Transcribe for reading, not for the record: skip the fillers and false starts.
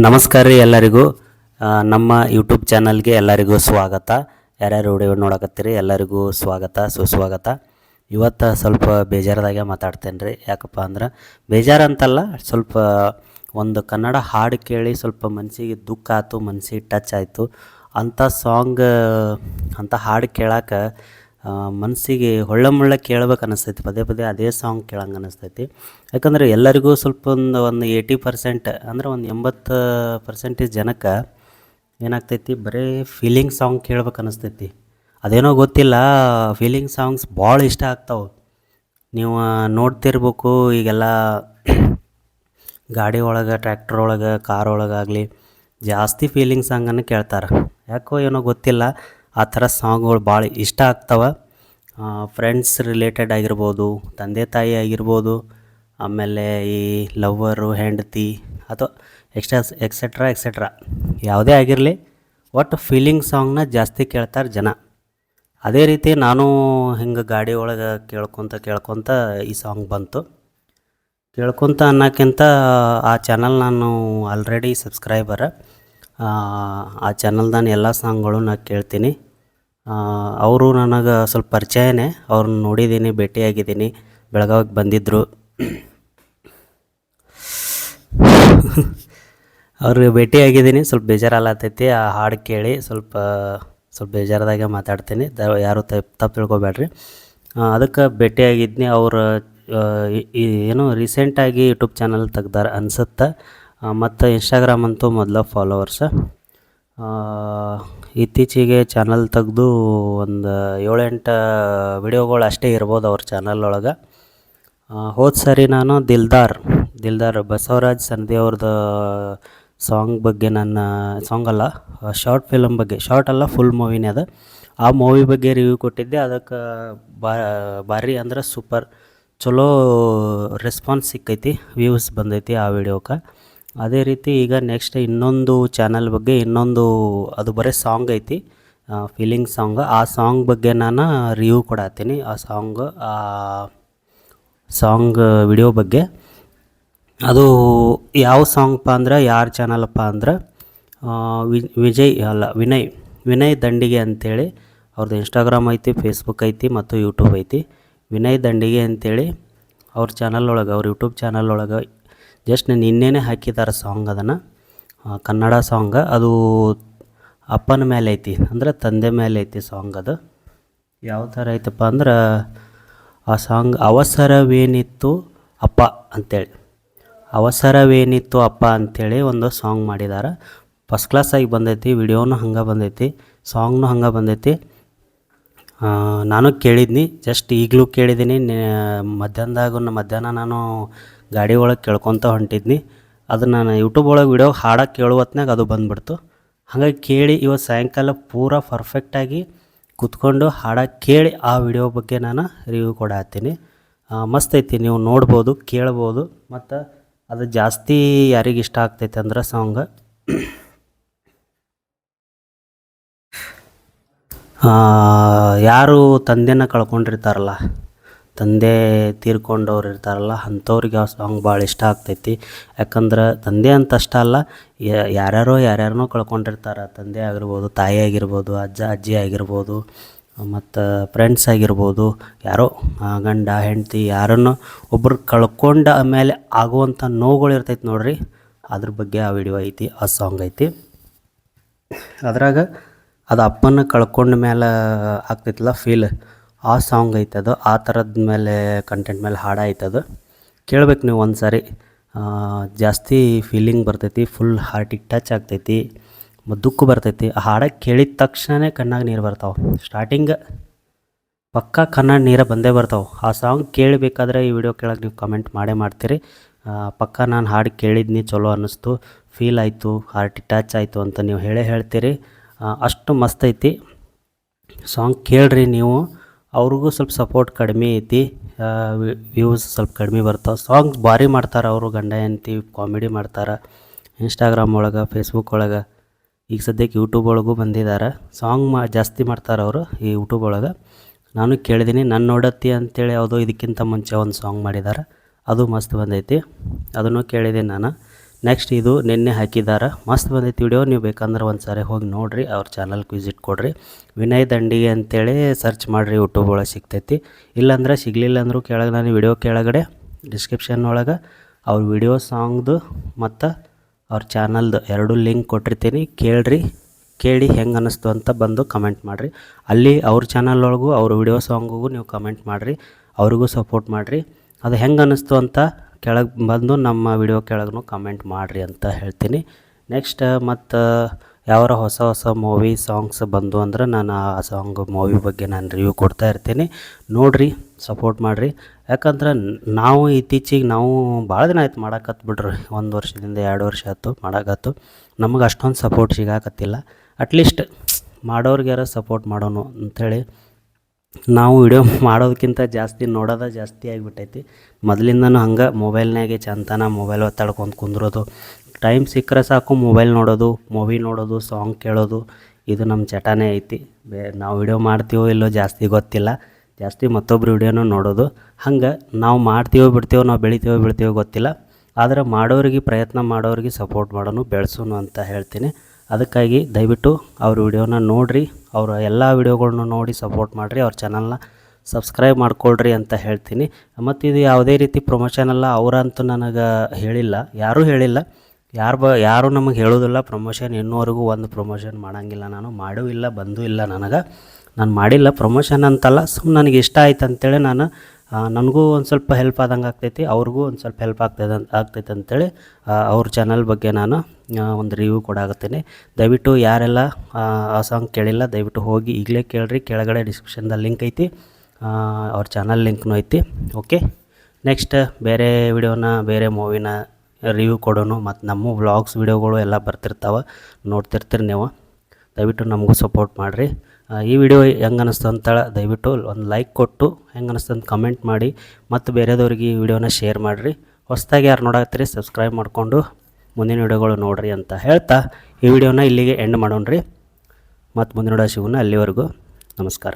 ನಮಸ್ಕಾರ ರೀ ಎಲ್ಲರಿಗೂ. ನಮ್ಮ ಯೂಟ್ಯೂಬ್ ಚಾನಲ್ಗೆ ಎಲ್ಲರಿಗೂ ಸ್ವಾಗತ. ಯಾರ್ಯಾರು ವಿಡಿಯೋ ನೋಡಕತ್ತೀರಿ ಎಲ್ಲರಿಗೂ ಸ್ವಾಗತ ಸುಸ್ವಾಗತ. ಇವತ್ತು ಸ್ವಲ್ಪ ಬೇಜಾರದಾಗೆ ಮಾತಾಡ್ತೇನೆ ರೀ. ಯಾಕಪ್ಪ ಅಂದ್ರೆ ಬೇಜಾರಂತಲ್ಲ, ಸ್ವಲ್ಪ ಒಂದು ಕನ್ನಡ ಹಾಡು ಕೇಳಿ ಸ್ವಲ್ಪ ಮನಸ್ಸಿಗೆ ದುಃಖ ಆಯ್ತು, ಮನಸ್ಸಿಗೆ ಟಚ್ ಆಯಿತು. ಅಂಥ ಸಾಂಗ್ ಅಂಥ ಹಾಡು ಕೇಳಕ್ಕೆ ಮನಸ್ಸಿಗೆ ಹೊಳ್ಳ ಕೇಳ್ಬೇಕು ಅನ್ನಿಸ್ತೈತಿ. ಪದೇ ಪದೇ ಅದೇ ಸಾಂಗ್ ಕೇಳಂಗೆ ಅನ್ನಿಸ್ತೈತಿ. ಯಾಕಂದರೆ ಎಲ್ಲರಿಗೂ ಸ್ವಲ್ಪ ಒಂದು 80% ಅಂದ್ರೆ ಒಂದು 80% ಜನಕ್ಕೆ ಏನಾಗ್ತೈತಿ, ಬರೀ ಫೀಲಿಂಗ್ ಸಾಂಗ್ ಕೇಳ್ಬೇಕು ಅನ್ನಿಸ್ತೈತಿ. ಅದೇನೋ ಗೊತ್ತಿಲ್ಲ, ಫೀಲಿಂಗ್ ಸಾಂಗ್ಸ್ ಭಾಳ ಇಷ್ಟ ಆಗ್ತಾವೆ. ನೀವು ನೋಡ್ತಿರ್ಬೇಕು ಈಗೆಲ್ಲ ಗಾಡಿ ಒಳಗೆ, ಟ್ರ್ಯಾಕ್ಟರ್ ಒಳಗೆ, ಕಾರ್ ಒಳಗಾಗಲಿ ಜಾಸ್ತಿ ಫೀಲಿಂಗ್ ಸಾಂಗನ್ನು ಕೇಳ್ತಾರೆ. ಯಾಕೋ ಏನೋ ಗೊತ್ತಿಲ್ಲ, ಆ ಥರ ಸಾಂಗ್ಗಳು ಭಾಳ ಇಷ್ಟ ಆಗ್ತವೆ. ಫ್ರೆಂಡ್ಸ್ ರಿಲೇಟೆಡ್ ಆಗಿರ್ಬೋದು, ತಂದೆ ತಾಯಿ ಆಗಿರ್ಬೋದು, ಆಮೇಲೆ ಈ ಲವ್ವರು, ಹೆಂಡತಿ ಅಥವಾ ಎಕ್ಸೆಟ್ರಾ ಯಾವುದೇ ಆಗಿರಲಿ, ಒಟ್ಟು ಫೀಲಿಂಗ್ ಸಾಂಗ್ನ ಜಾಸ್ತಿ ಕೇಳ್ತಾರೆ ಜನ. ಅದೇ ರೀತಿ ನಾನು ಹಿಂಗೆ ಗಾಡಿ ಒಳಗೆ ಕೇಳ್ಕೊತ ಈ ಸಾಂಗ್ ಬಂತು. ಕೇಳ್ಕೊತ ಅನ್ನೋಕ್ಕಿಂತ ಆ ಚಾನಲ್ ನಾನು ಆಲ್ರೆಡಿ ಸಬ್ಸ್ಕ್ರೈಬರ. ಆ ಚಾನಲ್ದಾನ ಎಲ್ಲ ಸಾಂಗ್ಗಳು ನಾನು ಕೇಳ್ತೀನಿ. ಅವರು ನನಗೆ ಸ್ವಲ್ಪ ಪರಿಚಯನೇ, ಅವ್ರನ್ನ ನೋಡಿದ್ದೀನಿ, ಭೇಟಿಯಾಗಿದ್ದೀನಿ, ಬೆಳಗಾವಿಗೆ ಬಂದಿದ್ದರು. ಅವ್ರಿಗೆ ಭೇಟಿಯಾಗಿದ್ದೀನಿ. ಸ್ವಲ್ಪ ಬೇಜಾರಲ್ಲತ್ತೈತಿ ಆ ಹಾಡು ಕೇಳಿ, ಸ್ವಲ್ಪ ಬೇಜಾರದಾಗೆ ಮಾತಾಡ್ತೀನಿ. ಯಾರು ತಪ್ಪು ತಿಳ್ಕೊಬೇಡ್ರಿ. ಅದಕ್ಕೆ ಭೇಟಿಯಾಗಿದ್ನಿ. ಅವರು ಏನೋ ರೀಸೆಂಟಾಗಿ ಯೂಟ್ಯೂಬ್ ಚಾನಲ್ ತೆಗ್ದಾರೆ ಅನ್ಸುತ್ತೆ. ಮತ್ತು ಇನ್ಸ್ಟಾಗ್ರಾಮ್ ಅಂತೂ ಮೊದಲ ಫಾಲೋವರ್ಸ. ಇತ್ತೀಚೆಗೆ ಚಾನಲ್ ತೆಗೆದು ಒಂದು 7-8 ವಿಡಿಯೋಗಳು ಅಷ್ಟೇ ಇರ್ಬೋದು ಅವ್ರ ಚಾನಲ್ ಒಳಗೆ. ಹೋದ ಸರಿ ನಾನು ದಿಲ್ದಾರ್ ಬಸವರಾಜ್ ಸಂಧಿ ಅವ್ರದ್ದು ಸಾಂಗ್ ಬಗ್ಗೆ, ನನ್ನ ಸಾಂಗ್ ಅಲ್ಲ, ಶಾರ್ಟ್ ಫಿಲಮ್ ಬಗ್ಗೆ, ಶಾರ್ಟ್ ಅಲ್ಲ ಫುಲ್ ಮೂವಿನೇ ಅದು. ಆ ಮೂವಿ ಬಗ್ಗೆ ರಿವ್ಯೂ ಕೊಟ್ಟಿದ್ದೆ. ಅದಕ್ಕೆ ಭಾರಿ ಅಂದ್ರೆ ಸೂಪರ್ ಚಲೋ ರೆಸ್ಪಾನ್ಸ್ ಸಿಕ್ಕೈತಿ, ವ್ಯೂಸ್ ಬಂದೈತಿ ಆ ವಿಡಿಯೋಕ್ಕೆ. ಅದೇ ರೀತಿ ಈಗ ನೆಕ್ಸ್ಟ್ ಇನ್ನೊಂದು ಚಾನಲ್ ಬಗ್ಗೆ, ಅದು ಬರೀ ಸಾಂಗ್ ಐತಿ, ಫೀಲಿಂಗ್ ಸಾಂಗ್. ಆ ಸಾಂಗ್ ಬಗ್ಗೆ ನಾನು ರಿವ್ಯೂ ಕೊಡತ್ತೀನಿ. ಆ ಸಾಂಗ್ ವಿಡಿಯೋ ಬಗ್ಗೆ. ಅದು ಯಾವ ಸಾಂಗ್ಪ ಅಂದ್ರೆ, ಯಾರ ಚಾನಲಪ್ಪ ಅಂದ್ರೆ ವಿನಯ್ ದಂಡಿಗೆ ಅಂಥೇಳಿ ಅವ್ರದ್ದು ಇನ್ಸ್ಟಾಗ್ರಾಮ್ ಐತಿ, ಫೇಸ್ಬುಕ್ ಐತಿ ಮತ್ತು ಯೂಟ್ಯೂಬ್ ಐತಿ. ವಿನಯ್ ದಂಡಿಗೆ ಅಂಥೇಳಿ ಅವ್ರ ಚಾನಲ್ ಒಳಗೆ, ಅವ್ರ ಯೂಟ್ಯೂಬ್ ಚಾನಲ್ ಒಳಗೆ ಜಸ್ಟ್ ನಿನ್ನೆನೇ ಹಾಕಿದ್ದಾರೆ ಸಾಂಗ್. ಅದನ್ನು ಕನ್ನಡ ಸಾಂಗ್. ಅದು ಅಪ್ಪನ ಮೇಲೆ ಐತಿ, ಅಂದ್ರೆ ತಂದೆ ಮೇಲೆ ಐತಿ ಸಾಂಗ್. ಅದು ಯಾವ ಥರ ಐತಪ್ಪ ಅಂದ್ರೆ, ಆ ಸಾಂಗ್ ಅವಸರವೇನಿತ್ತು ಅಪ್ಪ ಅಂಥೇಳಿ ಒಂದು ಸಾಂಗ್ ಮಾಡಿದ್ದಾರೆ. ಫಸ್ಟ್ ಕ್ಲಾಸಾಗಿ ಬಂದೈತಿ. ವಿಡಿಯೋನು ಹಂಗೆ ಬಂದೈತಿ, ಸಾಂಗ್ನು ಹಂಗೆ ಬಂದೈತಿ. ನಾನು ಕೇಳಿದ್ನಿ, ಜಸ್ಟ್ ಈಗಲೂ ಕೇಳಿದ್ದೀನಿ. ಮಧ್ಯಾಹ್ನ ನಾನು ಗಾಡಿ ಒಳಗೆ ಕೇಳ್ಕೊತ ಹೊಂಟಿದ್ನಿ. ಅದು ನಾನು ಯೂಟ್ಯೂಬ್ ಒಳಗೆ ವಿಡಿಯೋ ಹಾಡಕ್ಕೆ ಕೇಳುವತ್ನಾಗ ಅದು ಬಂದುಬಿಡ್ತು. ಹಾಗಾಗಿ ಕೇಳಿ ಇವತ್ತು ಸಾಯಂಕಾಲ ಪೂರ ಪರ್ಫೆಕ್ಟಾಗಿ ಕೂತ್ಕೊಂಡು ಹಾಡಕ್ಕೆ ಕೇಳಿ ಆ ವಿಡಿಯೋ ಬಗ್ಗೆ ನಾನು ರಿವ್ಯೂ ಕೊಡತ್ತೀನಿ. ಮಸ್ತ್ ಐತಿ, ನೀವು ನೋಡ್ಬೋದು, ಕೇಳ್ಬೋದು. ಮತ್ತು ಅದು ಜಾಸ್ತಿ ಯಾರಿಗೆ ಇಷ್ಟ ಆಗ್ತೈತೆ ಅಂದ್ರೆ ಸಾಂಗ್, ಯಾರು ತಂದೆನ ಕಳ್ಕೊಂಡಿರ್ತಾರಲ್ಲ, ತಂದೆ ತೀರ್ಕೊಂಡವ್ರು ಇರ್ತಾರಲ್ಲ, ಅಂಥವ್ರಿಗೆ ಆ ಸಾಂಗ್ ಭಾಳ ಇಷ್ಟ ಆಗ್ತೈತಿ. ಯಾಕಂದ್ರೆ ತಂದೆ ಅಂತ ಅಷ್ಟೇ ಅಲ್ಲ, ಯಾರ್ಯಾರನೋ ಕಳ್ಕೊಂಡಿರ್ತಾರೆ. ತಂದೆ ಆಗಿರ್ಬೋದು, ತಾಯಿ ಆಗಿರ್ಬೋದು, ಅಜ್ಜ ಅಜ್ಜಿ ಆಗಿರ್ಬೋದು, ಮತ್ತು ಫ್ರೆಂಡ್ಸ್ ಆಗಿರ್ಬೋದು, ಯಾರೋ ಗಂಡ ಹೆಂಡತಿ ಯಾರನ್ನೋ ಒಬ್ಬರು ಕಳ್ಕೊಂಡ ಆಮೇಲೆ ಆಗುವಂಥ ನೋವುಗಳು ಇರ್ತೈತಿ ನೋಡ್ರಿ, ಅದ್ರ ಬಗ್ಗೆ ಆ ವಿಡಿಯೋ ಐತಿ, ಆ ಸಾಂಗ್ ಐತಿ. ಅದ್ರಾಗ ಅದು ಅಪ್ಪನ ಕಳ್ಕೊಂಡ ಮೇಲೆ ಆಗ್ತೈತಲ್ಲ ಫೀಲ್, ಆ ಸಾಂಗ್ ಐತದು. ಆ ಥರದ ಮೇಲೆ ಕಂಟೆಂಟ್ ಮೇಲೆ ಹಾಡು ಐತದು. ಕೇಳ್ಬೇಕು ನೀವು ಒಂದು ಸಾರಿ. ಜಾಸ್ತಿ ಫೀಲಿಂಗ್ ಬರ್ತೈತಿ, ಫುಲ್ ಹಾರ್ಟಿಗೆ ಟಚ್ ಆಗ್ತೈತಿ, ಮತ್ತು ದುಃಖ ಬರ್ತೈತಿ. ಆ ಹಾಡಕ್ಕೆ ಕೇಳಿದ ತಕ್ಷಣ ಕಣ್ಣಾಗ ನೀರು ಬರ್ತಾವೆ. ಸ್ಟಾರ್ಟಿಂಗ್ ಪಕ್ಕಾ ಕಣ್ಣಾಗ ನೀರು ಬಂದೇ ಬರ್ತಾವೆ. ಆ ಸಾಂಗ್ ಕೇಳಬೇಕಾದ್ರೆ ಈ ವಿಡಿಯೋ ಕೆಳಗೆ ನೀವು ಕಮೆಂಟ್ ಮಾಡ್ತೀರಿ. ಪಕ್ಕಾ ನಾನು ಹಾಡು ಕೇಳಿದ್ನಿ, ಚಲೋ ಅನ್ನಿಸ್ತು, ಫೀಲ್ ಆಯಿತು, ಹಾರ್ಟಿಗೆ ಟಚ್ ಆಯಿತು ಅಂತ ನೀವು ಹೇಳ್ತೀರಿ. ಅಷ್ಟು ಮಸ್ತ್ ಐತಿ ಸಾಂಗ್. ಕೇಳ್ರಿ ನೀವು. ಅವ್ರಿಗೂ ಸ್ವಲ್ಪ ಸಪೋರ್ಟ್ ಕಡಿಮೆ ಐತಿ, ವ್ಯೂಸ್ ಸ್ವಲ್ಪ ಕಡಿಮೆ ಬರ್ತಾವೆ. ಸಾಂಗ್ಸ್ ಭಾರಿ ಮಾಡ್ತಾರೆ ಅವರು, ಗಂಡ ಹೆಂಡತಿ ಕಾಮಿಡಿ ಮಾಡ್ತಾರೆ. ಇನ್ಸ್ಟಾಗ್ರಾಮ್ ಒಳಗೆ, ಫೇಸ್ಬುಕ್ ಒಳಗೆ, ಈಗ ಸದ್ಯಕ್ಕೆ ಯೂಟ್ಯೂಬ್ ಒಳಗೂ ಬಂದಿದ್ದಾರೆ. ಸಾಂಗ್ ಜಾಸ್ತಿ ಮಾಡ್ತಾರೆ ಅವರು ಈ ಯೂಟ್ಯೂಬ್ ಒಳಗೆ. ನಾನು ಕೇಳಿದ್ದೀನಿ. ನನ್ನ ನೋಡತ್ತಿ ಅಂತೇಳಿ ಯಾವುದೋ ಇದಕ್ಕಿಂತ ಮುಂಚೆ ಒಂದು ಸಾಂಗ್ ಮಾಡಿದ್ದಾರೆ, ಅದು ಮಸ್ತ್ ಬಂದೈತಿ, ಅದನ್ನು ಕೇಳಿದ್ದೀನಿ ನಾನು. ನೆಕ್ಸ್ಟ್ ಇದು ನಿನ್ನೆ ಹಾಕಿದಾರ, ಮಸ್ತ್ ಬಂದೈತಿ ವಿಡಿಯೋ. ನೀವು ಬೇಕಂದ್ರೆ ಒಂದು ಸಾರಿ ಹೋಗಿ ನೋಡಿರಿ, ಅವ್ರ ಚಾನಲ್ಗೆ ವಿಸಿಟ್ ಕೊಡಿರಿ. ವಿನಯ್ ದಂಡಿಗೆ ಅಂತೇಳಿ ಸರ್ಚ್ ಮಾಡಿರಿ, ಯೂಟ್ಯೂಬ್ ಒಳಗೆ ಸಿಗ್ತೈತಿ. ಇಲ್ಲಾಂದ್ರೆ ಸಿಗಲಿಲ್ಲ ಅಂದರೂ ಕೆಳಗೆ ನಾನು ವಿಡಿಯೋ ಕೆಳಗಡೆ ಡಿಸ್ಕ್ರಿಪ್ಷನ್ ಒಳಗೆ ಅವ್ರ ವಿಡಿಯೋ ಸಾಂಗ್ದು ಮತ್ತು ಅವ್ರ ಚಾನಲ್ದು ಎರಡೂ ಲಿಂಕ್ ಕೊಟ್ಟಿರ್ತೀನಿ. ಕೇಳಿ ಹೆಂಗೆ ಅನ್ನಿಸ್ತು ಅಂತ ಬಂದು ಕಮೆಂಟ್ ಮಾಡಿರಿ. ಅಲ್ಲಿ ಅವ್ರ ಚಾನಲ್ ಒಳಗೂ ಅವ್ರ ವಿಡಿಯೋ ಸಾಂಗಿಗೂ ನೀವು ಕಮೆಂಟ್ ಮಾಡಿರಿ, ಅವ್ರಿಗೂ ಸಪೋರ್ಟ್ ಮಾಡಿರಿ. ಅದು ಹೆಂಗೆ ಅನ್ನಿಸ್ತು ಅಂತ ಕೆಳಗೆ ಬಂದು ನಮ್ಮ ವಿಡಿಯೋ ಕೆಳಗೂ ಕಮೆಂಟ್ ಮಾಡಿರಿ ಅಂತ ಹೇಳ್ತೀನಿ. ನೆಕ್ಸ್ಟ್ ಮತ್ತು ಯಾವಾರ ಹೊಸ ಮೂವಿ ಸಾಂಗ್ಸ್ ಬಂದು ಅಂದ್ರೆ ನಾನು ಆ ಸಾಂಗ್ ಮೂವಿ ಬಗ್ಗೆ ನಾನು ರಿವ್ಯೂ ಕೊಡ್ತಾ ಇರ್ತೀನಿ. ನೋಡಿರಿ, ಸಪೋರ್ಟ್ ಮಾಡಿರಿ. ಯಾಕಂದ್ರೆ ನಾವು ಇತ್ತೀಚಿಗೆ ಭಾಳ ದಿನ ಆಯ್ತು ಮಾಡಾಕತ್ತು ಬಿಡ್ರಿ, 1 ವರ್ಷದಿಂದ 2 ವರ್ಷ ಆಯ್ತು ಮಾಡಾಕತ್ತು. ನಮಗೆ ಅಷ್ಟೊಂದು ಸಪೋರ್ಟ್ ಸಿಗಾಕತ್ತಿಲ್ಲ. ಅಟ್ಲೀಸ್ಟ್ ಮಾಡೋರಿಗ್ಯಾರ ಸಪೋರ್ಟ್ ಮಾಡೋನು ಅಂಥೇಳಿ ನಾವು ವಿಡಿಯೋ ಮಾಡೋದಕ್ಕಿಂತ ಜಾಸ್ತಿ ನೋಡೋದು ಜಾಸ್ತಿ ಆಗಿಬಿಟ್ಟೈತಿ. ಮೊದಲಿಂದನೂ ಹಂಗೆ ಮೊಬೈಲ್ನಾಗೆ ಚಂತನ ಮೊಬೈಲ್ ಒತ್ತಾಡ್ಕೊಂಡು ಕುಂದ್ರೋದು, ಟೈಮ್ ಸಿಕ್ಕರೆ ಸಾಕು ಮೊಬೈಲ್ ನೋಡೋದು, ಮೂವಿ ನೋಡೋದು, ಸಾಂಗ್ ಕೇಳೋದು, ಇದು ನಮ್ಮ ಚಟನೇ ಐತಿ. ನಾವು ವಿಡಿಯೋ ಮಾಡ್ತೀವೋ ಇಲ್ಲೋ ಜಾಸ್ತಿ ಗೊತ್ತಿಲ್ಲ, ಜಾಸ್ತಿ ಮತ್ತೊಬ್ರು ವಿಡಿಯೋನೂ ನೋಡೋದು. ಹಂಗೆ ನಾವು ಮಾಡ್ತೀವೋ ಬಿಡ್ತೀವೋ, ನಾವು ಬೆಳಿತೀವೋ ಗೊತ್ತಿಲ್ಲ. ಆದರೆ ಪ್ರಯತ್ನ ಮಾಡೋರಿಗೆ ಸಪೋರ್ಟ್ ಮಾಡೋನು, ಬೆಳೆಸೋನು ಅಂತ ಹೇಳ್ತೀನಿ. ಅದಕ್ಕಾಗಿ ದಯವಿಟ್ಟು ಅವ್ರ ವಿಡಿಯೋನ ನೋಡಿರಿ, ಅವರ ಎಲ್ಲ ವಿಡಿಯೋಗಳ್ನ ನೋಡಿ ಸಪೋರ್ಟ್ ಮಾಡಿರಿ, ಅವ್ರ ಚಾನಲ್ನ ಸಬ್ಸ್ಕ್ರೈಬ್ ಮಾಡ್ಕೊಳ್ರಿ ಅಂತ ಹೇಳ್ತೀನಿ. ಮತ್ತು ಇದು ಯಾವುದೇ ರೀತಿ ಪ್ರಮೋಷನ್ ಅಲ್ಲ, ಅವರಂತೂ ನನಗೆ ಹೇಳಿಲ್ಲ, ಯಾರೂ ಹೇಳಿಲ್ಲ, ಯಾರೂ ನಮಗೆ ಹೇಳೋದಿಲ್ಲ ಪ್ರಮೋಷನ್. ಇನ್ನೂವರೆಗೂ ಒಂದು ಪ್ರಮೋಷನ್ ಮಾಡೋಂಗಿಲ್ಲ, ನಾನು ಮಾಡೂ ಇಲ್ಲ, ಬಂದೂ ಇಲ್ಲ. ನಾನು ಮಾಡಿಲ್ಲ ಪ್ರಮೋಷನ್ ಅಂತಲ್ಲ, ಸುಮ್ಮನೆ ನನಗೆ ಇಷ್ಟ ಆಯ್ತು ಅಂತೇಳಿ ನನಗೂ ಒಂದು ಸ್ವಲ್ಪ ಹೆಲ್ಪ್ ಆದಂಗೆ ಆಗ್ತೈತಿ, ಅವ್ರಿಗೂ ಒಂದು ಸ್ವಲ್ಪ ಹೆಲ್ಪ್ ಆಗ್ತೈತೆ ಅಂತೇಳಿ ಅವ್ರ ಚಾನಲ್ ಬಗ್ಗೆ ನಾನು ಒಂದು ರಿವ್ಯೂ ಕೊಡಾಕತ್ತೀನಿ. ದಯವಿಟ್ಟು ಯಾರೆಲ್ಲ ಆ ಸಾಂಗ್ ಕೇಳಿಲ್ಲ ದಯವಿಟ್ಟು ಹೋಗಿ ಈಗಲೇ ಕೇಳಿರಿ, ಕೆಳಗಡೆ ಡಿಸ್ಕ್ರಿಪ್ಷನ್ದಾಗ ಲಿಂಕ್ ಐತಿ, ಅವ್ರ ಚಾನಲ್ ಲಿಂಕ್ನೂ ಐತಿ. ಓಕೆ, ನೆಕ್ಸ್ಟ್ ಬೇರೆ ಬೇರೆ ಮೂವಿನ ರಿವ್ಯೂ ಕೊಡೋನು, ಮತ್ತು ನಮ್ಮ ವ್ಲಾಗ್ಸ್ ವಿಡಿಯೋಗಳು ಎಲ್ಲ ಬರ್ತಿರ್ತಾವೆ, ನೋಡ್ತಿರ್ತೀರಿ ನೀವು. ದಯವಿಟ್ಟು ನಮಗೂ ಸಪೋರ್ಟ್ ಮಾಡಿರಿ. ಈ ವಿಡಿಯೋ ಹೆಂಗೆ ಅನ್ನಿಸ್ತು ಅಂತೇಳಿ ದಯವಿಟ್ಟು ಒಂದು ಲೈಕ್ ಕೊಟ್ಟು ಹೆಂಗೆ ಅನ್ನಿಸ್ತು ಅಂತ ಕಮೆಂಟ್ ಮಾಡಿ, ಮತ್ತು ಬೇರೆದವ್ರಿಗೆ ಈ ವಿಡಿಯೋನ ಶೇರ್ ಮಾಡಿರಿ. ಹೊಸದಾಗಿ ಯಾರು ನೋಡಾತ್ತೀರಿ ಸಬ್ಸ್ಕ್ರೈಬ್ ಮಾಡಿಕೊಂಡು ಮುಂದಿನ ವಿಡಿಯೋಗಳು ನೋಡಿರಿ ಅಂತ ಹೇಳ್ತಾ ಈ ವಿಡಿಯೋನ ಇಲ್ಲಿಗೆ ಎಂಡ್ ಮಾಡೋಣ್ರಿ. ಮತ್ತು ಮುಂದಿನ ವಿಡಿಯೋ ಸಿಗೋಣ. ಅಲ್ಲಿವರೆಗೂ ನಮಸ್ಕಾರ.